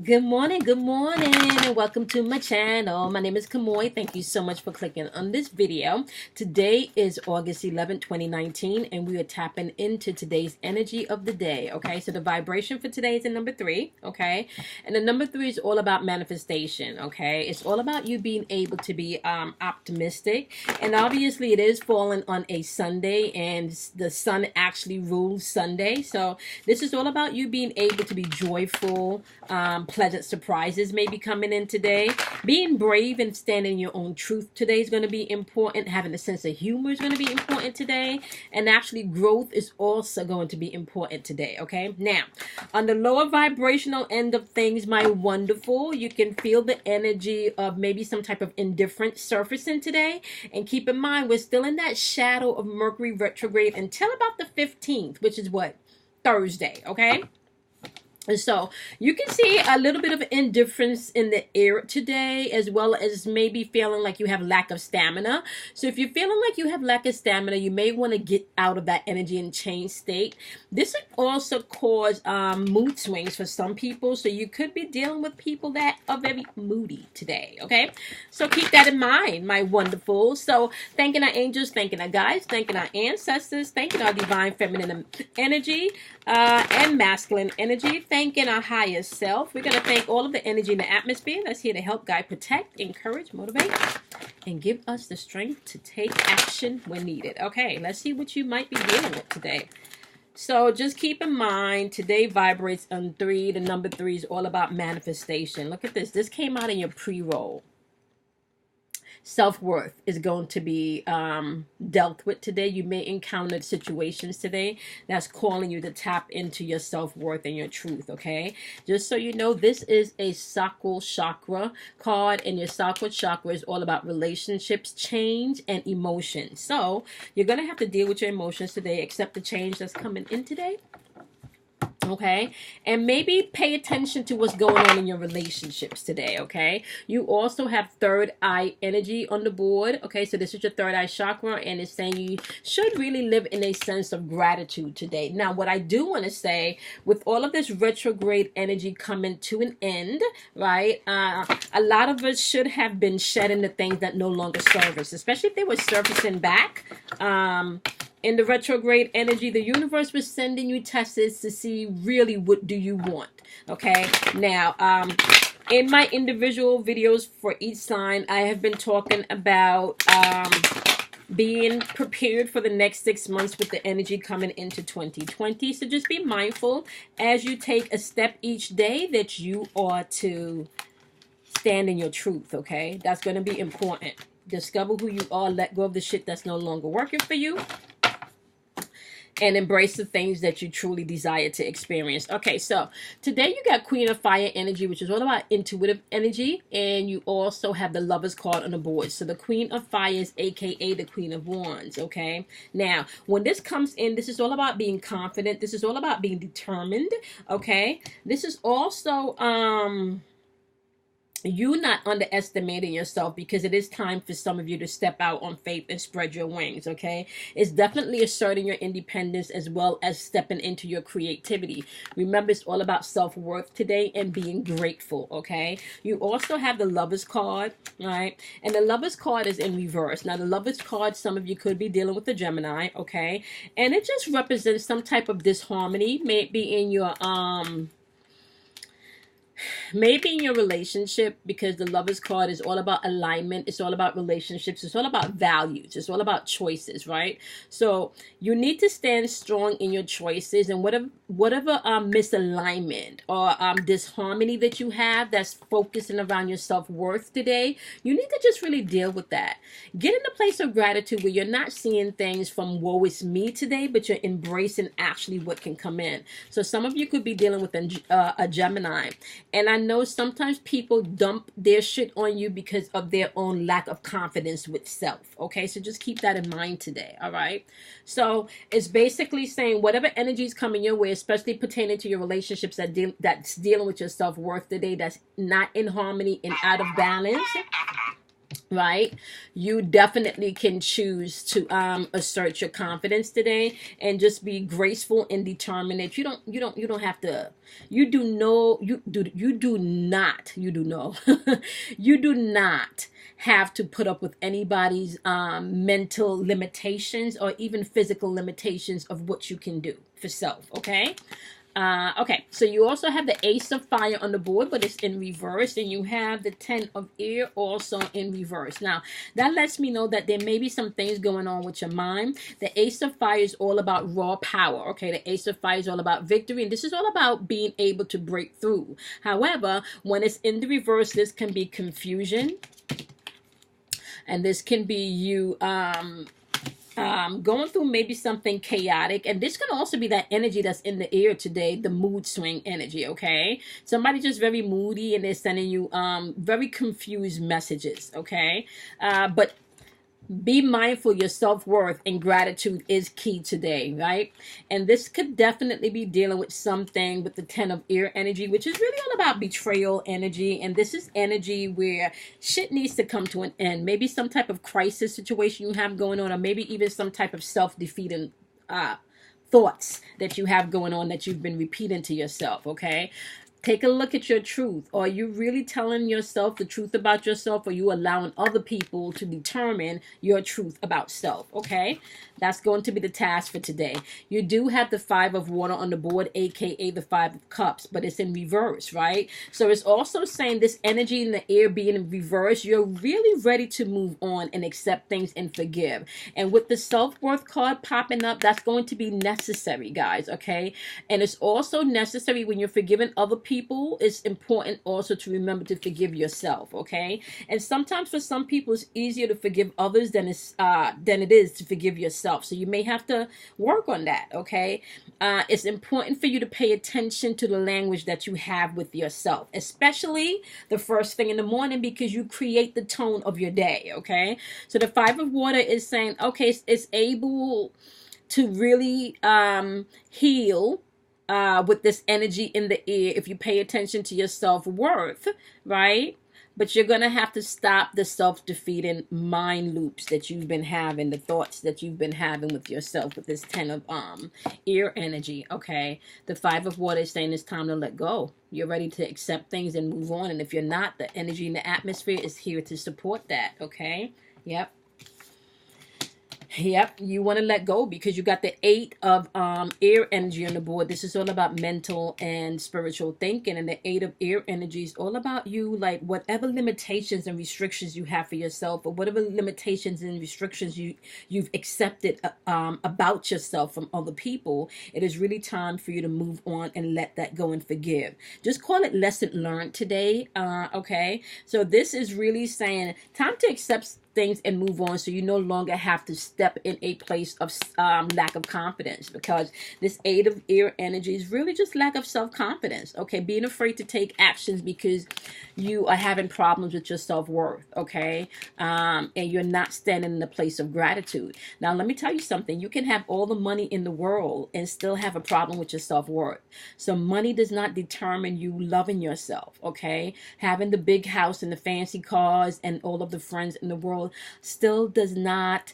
Good morning, and welcome to my channel. My name is Kamoy. Thank you so much for clicking on this video. Today is August 2019, and we are tapping into today's energy of the day. Okay, so the vibration for today is the number 3. Okay, and the number 3 is all about manifestation. Okay, it's all about you being able to be optimistic, and obviously it is falling on a Sunday, and the sun actually rules Sunday. So this is all about you being able to be joyful. Pleasant surprises may be coming in today. Being brave and standing in your own truth today is going to be important. Having a sense of humor is going to be important today. And actually, growth is also going to be important today. Okay. Now, on the lower vibrational end of things, my wonderful, you can feel the energy of maybe some type of indifference surfacing today. And keep in mind, we're still in that shadow of Mercury retrograde until about the 15th, which is what? Thursday. Okay. And so you can see a little bit of indifference in the air today, as well as maybe feeling like you have lack of stamina. So if you're feeling like you have lack of stamina, you may want to get out of that energy and change state. This could also cause mood swings for some people. So you could be dealing with people that are very moody today. Okay, so keep that in mind, my wonderful. So thanking our angels, thanking our guides, thanking our ancestors, thanking our divine feminine energy and masculine energy. Thanking our higher self. We're going to thank all of the energy in the atmosphere that's here to help, guide, protect, encourage, motivate, and give us the strength to take action when needed. Okay, let's see what you might be dealing with today. So just keep in mind, today vibrates on 3. The number 3 is all about manifestation. Look at this. This came out in your pre-roll. Self-worth is going to be dealt with today. You may encounter situations today that's calling you to tap into your self-worth and your truth. Okay, just so you know, this is a sacral chakra card, and your sacral chakra is all about relationships, change, and emotions. So you're gonna have to deal with your emotions today, accept the change that's coming in today. Okay, and maybe pay attention to what's going on in your relationships today. Okay, you also have third eye energy on the board. Okay, so this is your third eye chakra, and it's saying you should really live in a sense of gratitude today. Now, what I do want to say, with all of this retrograde energy coming to an end, right, a lot of us should have been shedding the things that no longer serve us, especially if they were surfacing back. In the retrograde energy, the universe was sending you tests to see really what do you want. Okay, now in my individual videos for each sign, I have been talking about being prepared for the next 6 months with the energy coming into 2020. So just be mindful as you take a step each day that you are to stand in your truth. Okay, that's going to be important. Discover who you are, let go of the shit that's no longer working for you, and embrace the things that you truly desire to experience. Okay, so today you got Queen of Fire energy, which is all about intuitive energy, and you also have the Lovers card on the board. So the Queen of Fire is aka the Queen of Wands. Okay, now when this comes in, this is all about being confident. This is all about being determined. Okay, this is also you not underestimating yourself, because it is time for some of you to step out on faith and spread your wings. Okay, it's definitely asserting your independence as well as stepping into your creativity. Remember, it's all about self-worth today and being grateful. Okay, you also have the Lovers card, right? And the Lovers card is in reverse. Now the Lovers card, some of you could be dealing with the Gemini. Okay, and it just represents some type of disharmony, maybe in your maybe in your relationship, because the Lovers card is all about alignment. It's all about relationships. It's all about values. It's all about choices, right? So you need to stand strong in your choices, and whatever misalignment or disharmony that you have that's focusing around your self-worth today, you need to just really deal with that. Get in a place of gratitude where you're not seeing things from woe is me today, but you're embracing actually what can come in. So some of you could be dealing with a Gemini. And I know sometimes people dump their shit on you because of their own lack of confidence with self. Okay, so just keep that in mind today. All right. So it's basically saying whatever energy is coming your way, especially pertaining to your relationships that's dealing with your self-worth today, that's not in harmony and out of balance. right? You definitely can choose to assert your confidence today and just be graceful and determined. That you don't have to, you do know, you do know you do not have to put up with anybody's mental limitations or even physical limitations of what you can do for self. Okay. Okay, so you also have the Ace of Fire on the board, but it's in reverse, and you have the Ten of Air also in reverse. Now, that lets me know that there may be some things going on with your mind. The Ace of Fire is all about raw power, okay? The Ace of Fire is all about victory, and this is all about being able to break through. However, when it's in the reverse, this can be confusion, and this can be you going through maybe something chaotic, and this can also be that energy that's in the air today, the mood swing energy. Okay, somebody just very moody and they're sending you very confused messages. Okay, but be mindful, your self-worth and gratitude is key today, right? And this could definitely be dealing with something with the Ten of Air energy, which is really all about betrayal energy. And this is energy where shit needs to come to an end. Maybe some type of crisis situation you have going on, or maybe even some type of self-defeating thoughts that you have going on that you've been repeating to yourself. Okay, take a look at your truth. Are you really telling yourself the truth about yourself, or are you allowing other people to determine your truth about self? Okay, that's going to be the task for today. You do have the Five of Water on the board, aka the Five of Cups, but it's in reverse, right? So it's also saying this energy in the air being in reverse, you're really ready to move on and accept things and forgive. And with the self-worth card popping up, that's going to be necessary, guys. Okay, and it's also necessary when you're forgiving other people. It's important also to remember to forgive yourself. Okay, and sometimes for some people it's easier to forgive others than it is to forgive yourself. So you may have to work on that. Okay, it's important for you to pay attention to the language that you have with yourself, especially the first thing in the morning, because you create the tone of your day. Okay, so the Five of Water is saying, okay, it's able to really heal with this energy in the air if you pay attention to your self-worth, right? But you're going to have to stop the self-defeating mind loops that you've been having, the thoughts that you've been having with yourself with this Ten of air energy. Okay, the Five of Water is saying it's time to let go. You're ready to accept things and move on. And if you're not, the energy in the atmosphere is here to support that. Okay, yep. Yep, you want to let go because you got the Eight of air energy on the board. This is all about mental and spiritual thinking, and the Eight of air energy is all about you, like whatever limitations and restrictions you have for yourself, or whatever limitations and restrictions you've accepted about yourself from other people. It is really time for you to move on and let that go and forgive. Just call it lesson learned today. Okay, so this is really saying time to accept things and move on, so you no longer have to step in a place of lack of confidence, because this Eight of air energy is really just lack of self-confidence. Okay, being afraid to take actions because you are having problems with your self-worth. Okay, and you're not standing in the place of gratitude. Now let me tell you something, you can have all the money in the world and still have a problem with your self-worth. So money does not determine you loving yourself. Okay, having the big house and the fancy cars and all of the friends in the world still does not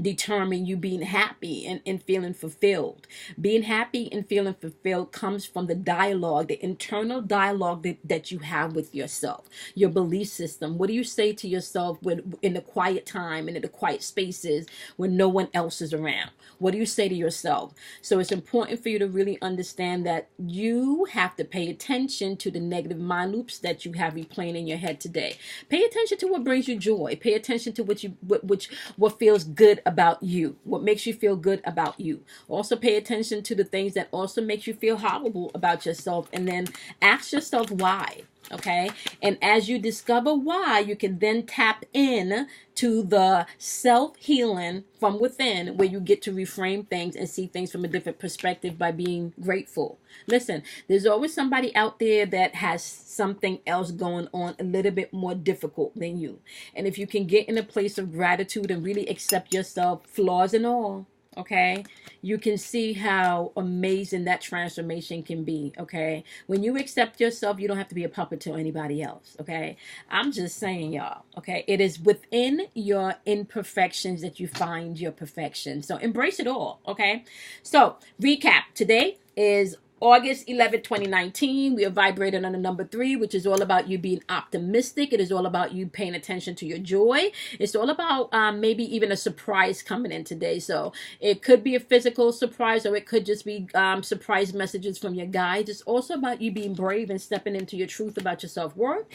determine you being happy and feeling fulfilled. Being happy and feeling fulfilled comes from the dialogue, the internal dialogue that you have with yourself, your belief system. What do you say to yourself when in the quiet time and in the quiet spaces when no one else is around? What do you say to yourself? So it's important for you to really understand that you have to pay attention to the negative mind loops that you have replaying in your head today. Pay attention to what brings you joy. Pay attention to what feels good about you, what makes you feel good about you. Also pay attention to the things that also makes you feel horrible about yourself, and then ask yourself why. Okay, and as you discover why, you can then tap in to the self-healing from within, where you get to reframe things and see things from a different perspective by being grateful. Listen, there's always somebody out there that has something else going on a little bit more difficult than you. And if you can get in a place of gratitude and really accept yourself, flaws and all, okay, you can see how amazing that transformation can be, okay? When you accept yourself, you don't have to be a puppet to anybody else, okay? I'm just saying, y'all, okay? It is within your imperfections that you find your perfection. So embrace it all, okay? So, recap. Today is August 11th, 2019. We are vibrating on the number 3, which is all about you being optimistic. It is all about you paying attention to your joy. It's all about maybe even a surprise coming in today. So it could be a physical surprise, or it could just be surprise messages from your guides. It's also about you being brave and stepping into your truth about your self-worth.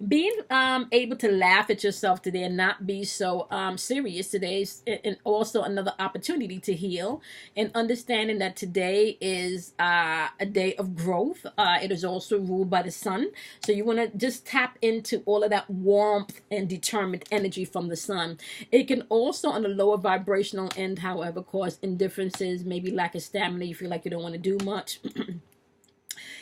Being able to laugh at yourself today and not be so serious today. And also another opportunity to heal, and understanding that today is a day of growth. It is also ruled by the sun. So you want to just tap into all of that warmth and determined energy from the sun. It can also, on the lower vibrational end, however, cause indifferences, maybe lack of stamina. You feel like you don't want to do much.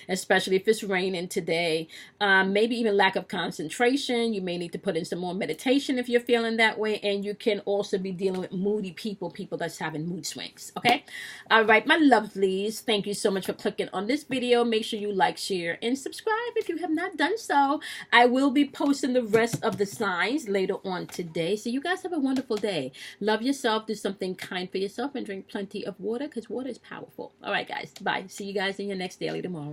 Especially if it's raining today. Maybe even lack of concentration. You may need to put in some more meditation if you're feeling that way. And you can also be dealing with moody people that's having mood swings. Okay? All right, my lovelies. Thank you so much for clicking on this video. Make sure you like, share, and subscribe if you have not done so. I will be posting the rest of the signs later on today. So you guys have a wonderful day. Love yourself. Do something kind for yourself. And drink plenty of water, because water is powerful. All right, guys. Bye. See you guys in your next daily tomorrow.